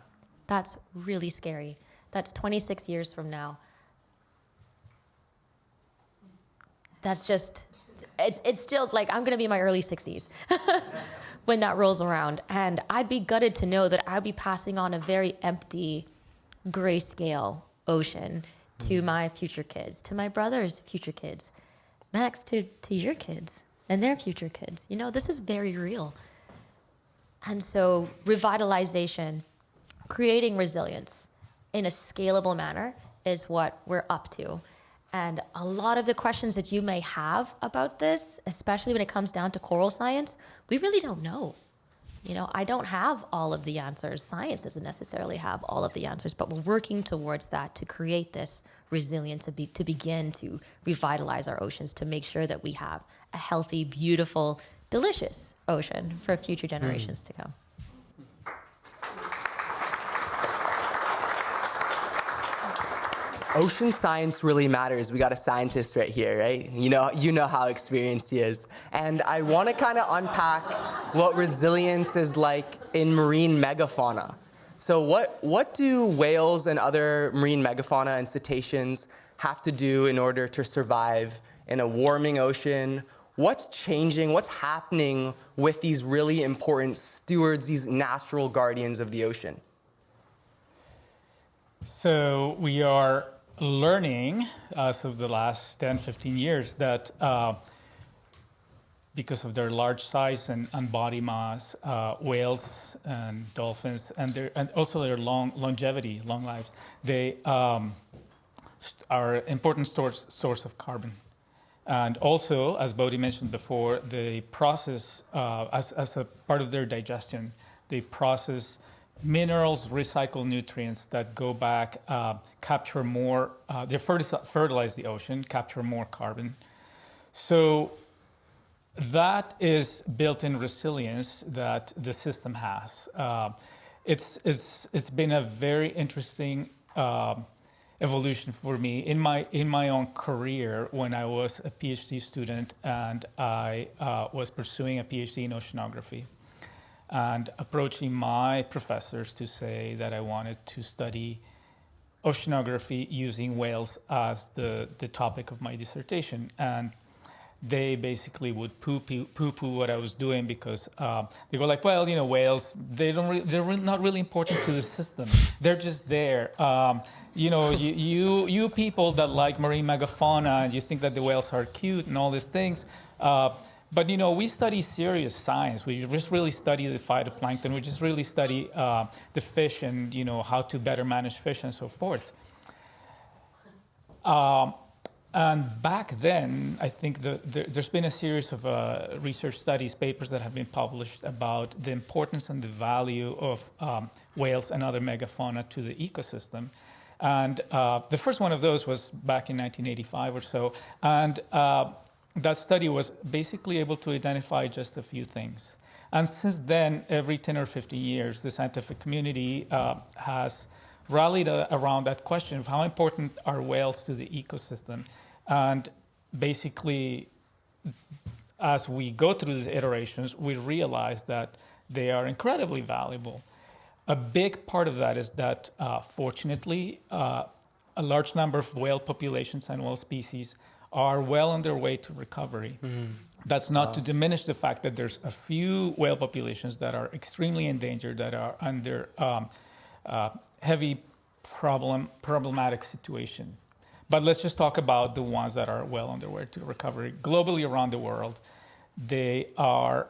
That's really scary. That's 26 years from now. That's just, it's still I'm going to be in my early 60s when that rolls around. And I'd be gutted to know that I'd be passing on a very empty, grayscale ocean to my future kids, to my brother's future kids, Max, to your kids and their future kids. This is very real. And so revitalization, creating resilience in a scalable manner is what we're up to. And a lot of the questions that you may have about this, especially when it comes down to coral science, we really don't know. I don't have all of the answers. Science doesn't necessarily have all of the answers, but we're working towards that to create this resilience, to begin to revitalize our oceans, to make sure that we have a healthy, beautiful, delicious ocean for future generations to come. Ocean science really matters. We got a scientist right here, right? You know how experienced he is. And I want to kind of unpack what resilience is like in marine megafauna. So what do whales and other marine megafauna and cetaceans have to do in order to survive in a warming ocean? What's changing? What's happening with these really important stewards, these natural guardians of the ocean? So we are learning as of the last 10, 15 years that because of their large size and body mass, whales and dolphins, and also their long lives, they are an important source of carbon. And also, as Bodhi mentioned before, they process, as a part of their digestion, they process minerals, recycle nutrients that go back, capture more, they fertilize the ocean, capture more carbon. So that is built-in resilience that the system has. It's been a very interesting evolution for me in my own career when I was a PhD student and I was pursuing a PhD in oceanography and approaching my professors to say that I wanted to study oceanography using whales as the topic of my dissertation. And they basically would poo-poo what I was doing because they go like, well, whales, they're not really important to the system. They're just there. You people that like marine megafauna and you think that the whales are cute and all these things, but we study serious science. We just really study the phytoplankton. We just really study the fish and how to better manage fish and so forth. And back then, I think there's been a series of research studies, papers that have been published about the importance and the value of whales and other megafauna to the ecosystem. And the first one of those was back in 1985 or so. And that study was basically able to identify just a few things. And since then, every 10 or 15 years, the scientific community has rallied around that question of how important are whales to the ecosystem. And basically, as we go through these iterations, we realize that they are incredibly valuable. A big part of that is that, fortunately, a large number of whale populations and whale species are well on their way to recovery. That's not to diminish the fact that there's a few whale populations that are extremely endangered, that are under heavy problematic situation. But let's just talk about the ones that are well on their way to recovery. Globally around the world, they are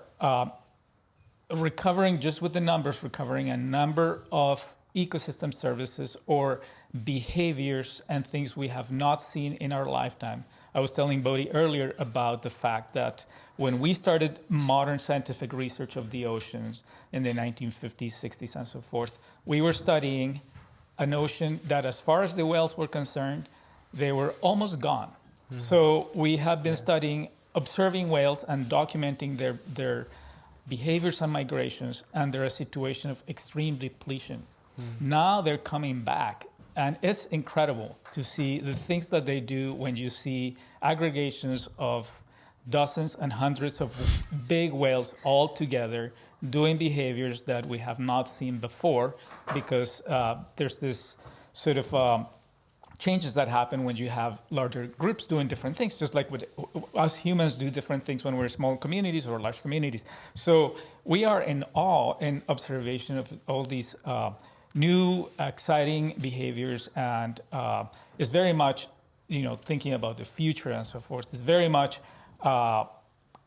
recovering, just with the numbers, recovering a number of ecosystem services or behaviors and things we have not seen in our lifetime. I was telling Bodhi earlier about the fact that when we started modern scientific research of the oceans in the 1950s, 60s, and so forth, we were studying an ocean that, as far as the whales were concerned, they were almost gone. So we have been studying, observing whales and documenting their behaviors and migrations, and they're a situation of extreme depletion. Now they're coming back, and it's incredible to see the things that they do when you see aggregations of dozens and hundreds of big whales all together doing behaviors that we have not seen before, because there's this sort of changes that happen when you have larger groups doing different things, just like with us humans do different things when we're small communities or large communities. So we are in awe in observation of all these new, exciting behaviors, and it's very much, thinking about the future and so forth. It's very much,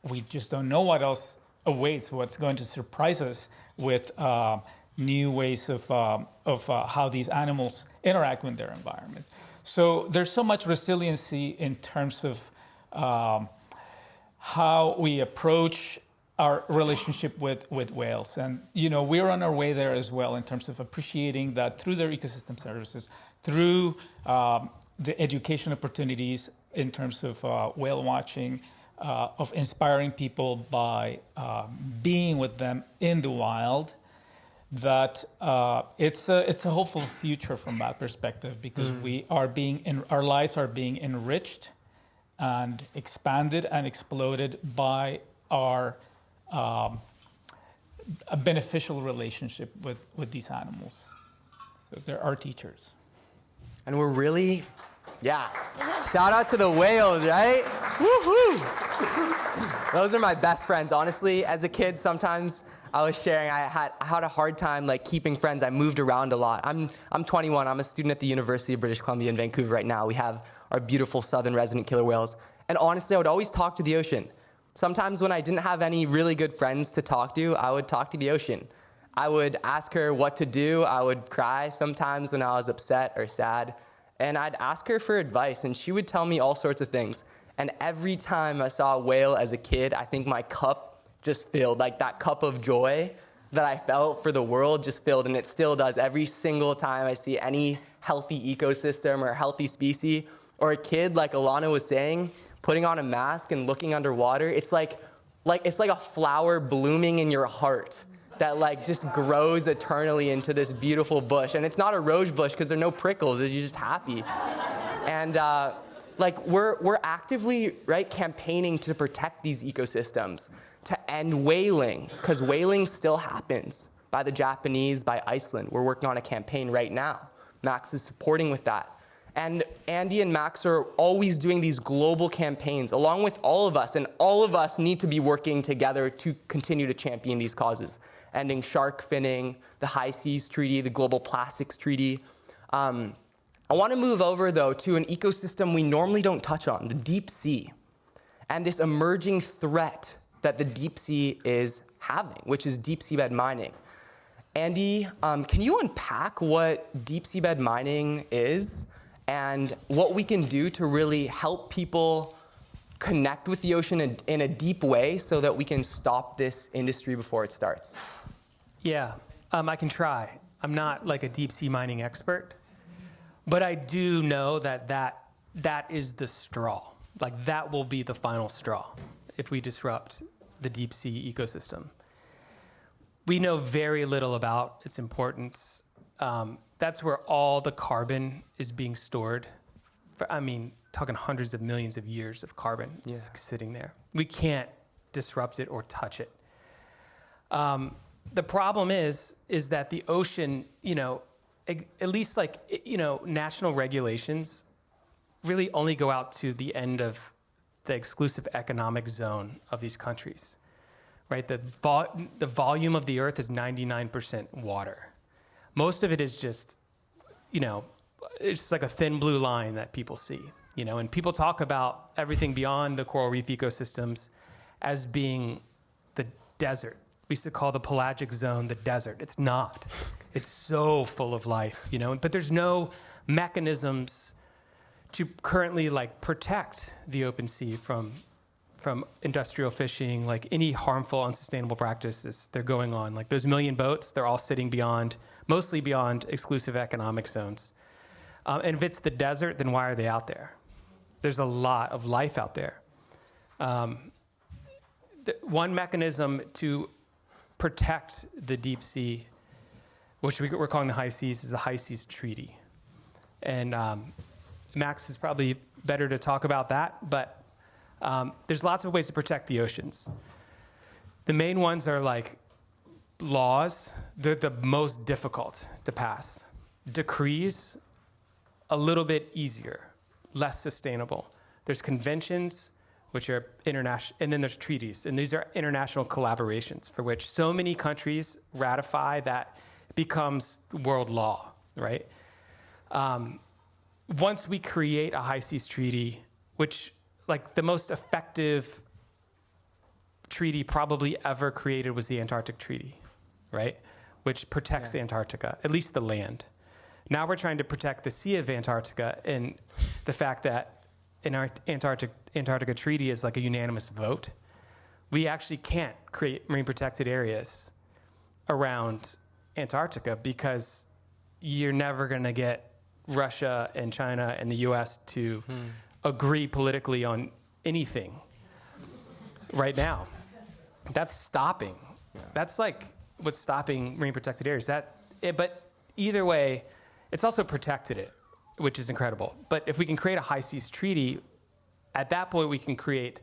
we just don't know what else awaits, what's going to surprise us with new ways of how these animals interact with their environment. So there's so much resiliency in terms of how we approach our relationship with whales. And, we're on our way there as well in terms of appreciating that through their ecosystem services, through the education opportunities in terms of whale watching, of inspiring people by being with them in the wild, that it's a hopeful future from that perspective, because our lives are being enriched and expanded and exploded by our a beneficial relationship with these animals. They're our teachers. And we're really, yeah. Shout out to the whales, right? Woohoo! Those are my best friends. Honestly, as a kid, sometimes I was sharing, I had a hard time like keeping friends. I moved around a lot. I'm 21. I'm a student at the University of British Columbia in Vancouver right now. We have our beautiful southern resident killer whales. And honestly, I would always talk to the ocean. Sometimes when I didn't have any really good friends to talk to, I would talk to the ocean. I would ask her what to do. I would cry sometimes when I was upset or sad. And I'd ask her for advice, and she would tell me all sorts of things. And every time I saw a whale as a kid, I think my cup just filled, like that cup of joy that I felt for the world just filled, and it still does every single time I see any healthy ecosystem or healthy species, or a kid, like Alana was saying, putting on a mask and looking underwater. It's like a flower blooming in your heart that like just grows eternally into this beautiful bush. And it's not a rose bush because there are no prickles, you're just happy. And like we're actively, right, campaigning to protect these ecosystems, to end whaling, because whaling still happens by the Japanese, by Iceland. We're working on a campaign right now. Max is supporting with that. And Andy and Max are always doing these global campaigns along with all of us, and all of us need to be working together to continue to champion these causes. Ending shark finning, the High Seas Treaty, the Global Plastics Treaty. I want to move over, though, to an ecosystem we normally don't touch on, the deep sea, and this emerging threat that the deep sea is having, which is deep seabed mining. Andy, can you unpack what deep seabed mining is and what we can do to really help people connect with the ocean in a deep way so that we can stop this industry before it starts? Yeah, I can try. I'm not like a deep sea mining expert, but I do know that is the straw. Like that will be the final straw if we disrupt the deep sea ecosystem. We know very little about its importance. That's where all the carbon is being stored. Talking hundreds of millions of years of carbon sitting there. We can't disrupt it or touch it. The problem is that the ocean, at least national regulations really only go out to the end of the exclusive economic zone of these countries, right? The volume of the earth is 99% water. Most of it is just, it's just like a thin blue line that people see, and people talk about everything beyond the coral reef ecosystems as being the desert. We used to call the pelagic zone the desert. It's not. It's so full of life, but there's no mechanisms to currently protect the open sea from industrial fishing, any harmful, unsustainable practices they're going on. Like those 1 million boats, they're all sitting mostly beyond exclusive economic zones. And if it's the desert, then why are they out there? There's a lot of life out there. One mechanism to protect the deep sea, which we're calling the high seas, is the High Seas Treaty. And Max is probably better to talk about that, but there's lots of ways to protect the oceans. The main ones are laws. They're the most difficult to pass. Decrees, a little bit easier, less sustainable. There's conventions, which are international, and then there's treaties. And these are international collaborations for which so many countries ratify that it becomes world law, right? Once we create a High Seas Treaty, which the most effective treaty probably ever created was the Antarctic Treaty, right? Which protects Antarctica, at least the land. Now we're trying to protect the Sea of Antarctica, and the fact that an Antarctica Treaty is a unanimous vote. We actually can't create marine protected areas around Antarctica because you're never going to get Russia and China and the U.S. to agree politically on anything right now. That's stopping. Yeah. That's what's stopping marine protected areas. But either way, it's also protected it, which is incredible. But if we can create a High Seas Treaty, at that point we can create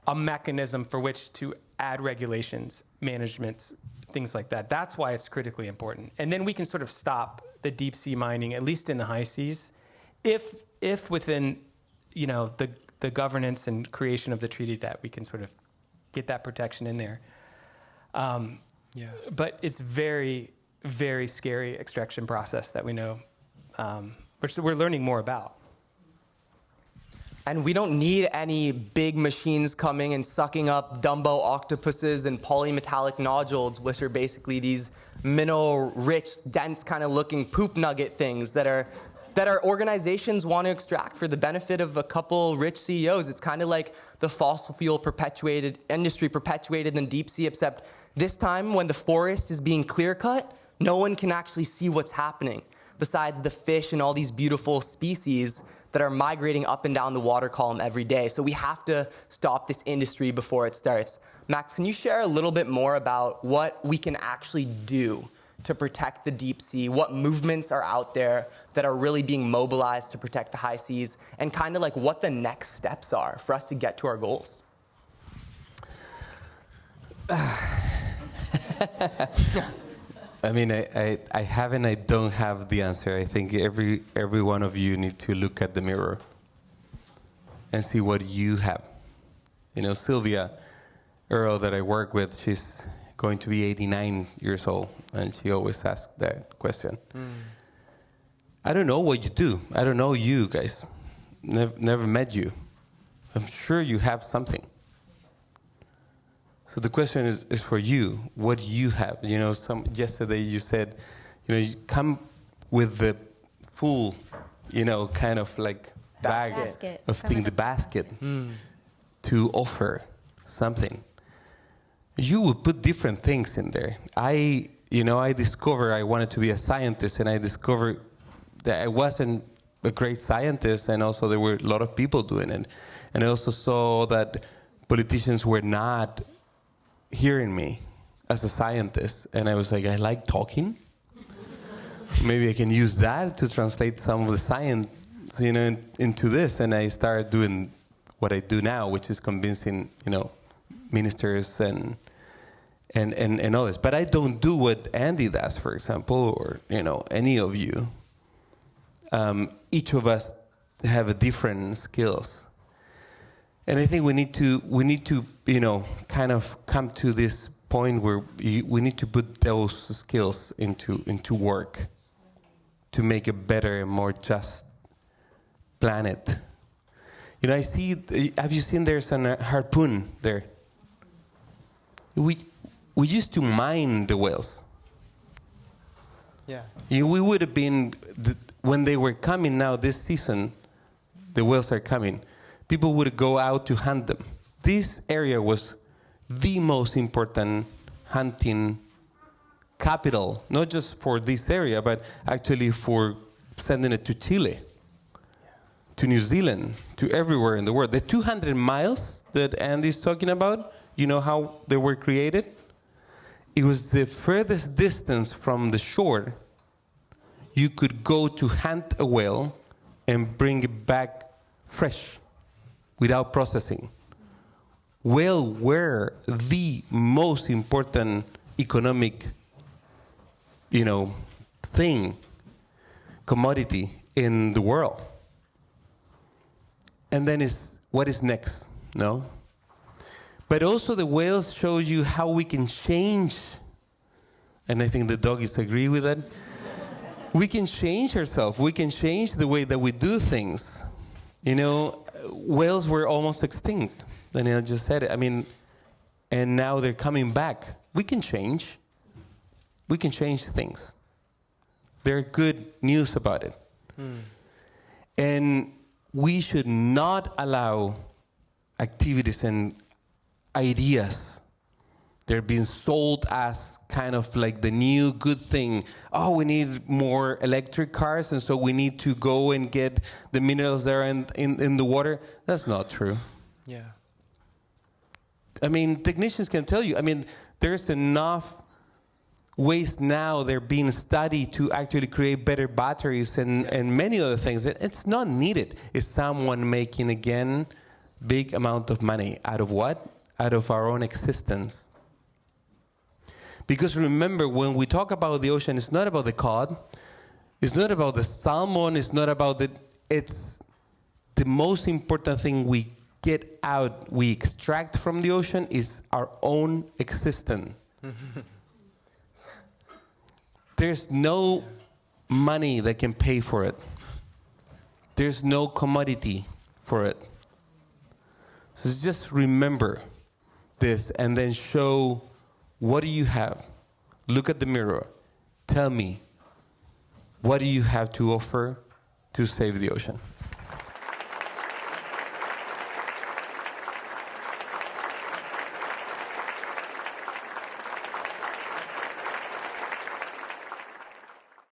a mechanism for which to add regulations, management, things like that. That's why it's critically important. And then we can sort of stop the deep sea mining, at least in the high seas, if within, the governance and creation of the treaty that we can sort of get that protection in there. But it's very, very scary extraction process that we know, which we're learning more about. And we don't need any big machines coming and sucking up Dumbo octopuses and polymetallic nodules, which are basically these mineral-rich, dense kind of looking poop nugget things that our organizations want to extract for the benefit of a couple rich CEOs. It's kind of like the fossil fuel industry perpetuated in deep sea, except this time when the forest is being clear-cut, no one can actually see what's happening, besides the fish and all these beautiful species that are migrating up and down the water column every day. So we have to stop this industry before it starts. Max, can you share a little bit more about what we can actually do to protect the deep sea, what movements are out there that are really being mobilized to protect the high seas, and kind of like what the next steps are for us to get to our goals? I mean, I have and I don't have the answer. I think every one of you need to look at the mirror and see what you have. Sylvia Earle that I work with, she's going to be 89 years old, and she always asks that question. I don't know what you do. I don't know you guys. Never met you. I'm sure you have something. So the question is for you, what you have. Yesterday you said, you come with the full, kind of like bag of things, the basket, to offer something. You would put different things in there. I discovered I wanted to be a scientist, and I discovered that I wasn't a great scientist, and also there were a lot of people doing it. And I also saw that politicians were not hearing me as a scientist, and I was like, I like talking. Maybe I can use that to translate some of the science, into this. And I started doing what I do now, which is convincing, ministers and others. But I don't do what Andy does, for example, or any of you. Each of us have different skills. And I think we need to, kind of come to this point where we need to put those skills into work to make a better and more just planet. I see. Have you seen there's a harpoon there? We used to mine the whales. Yeah. We would have been when they were coming now this season. The whales are coming. People would go out to hunt them. This area was the most important hunting capital, not just for this area, but actually for sending it to Chile, to New Zealand, to everywhere in the world. The 200 miles that Andy's talking about, you know how they were created? It was the furthest distance from the shore you could go to hunt a whale and bring it back fresh, without processing. Whales were the most important economic, commodity in the world. And then what is next? No? But also the whales show you how we can change, and I think the doggies agree with that. We can change ourselves. We can change the way that we do things. Whales were almost extinct. Daniel just said it. And now they're coming back. We can change. We can change things. There are good news about it. And we should not allow activities and ideas they're being sold as kind of like the new good thing. Oh, we need more electric cars, and so we need to go and get the minerals that are in the water. That's not true. Yeah. Technicians can tell you. There's enough ways now they're being studied to actually create better batteries and many other things. It's not needed. Is someone making, again, big amount of money out of what? Out of our own existence. Because remember, when we talk about the ocean, it's not about the cod. It's not about the salmon. It's not about the. It's the most important thing we get out, we extract from the ocean is our own existence. There's no money that can pay for it. There's no commodity for it. So just remember this and then show, what do you have? Look at the mirror. Tell me, what do you have to offer to save the ocean?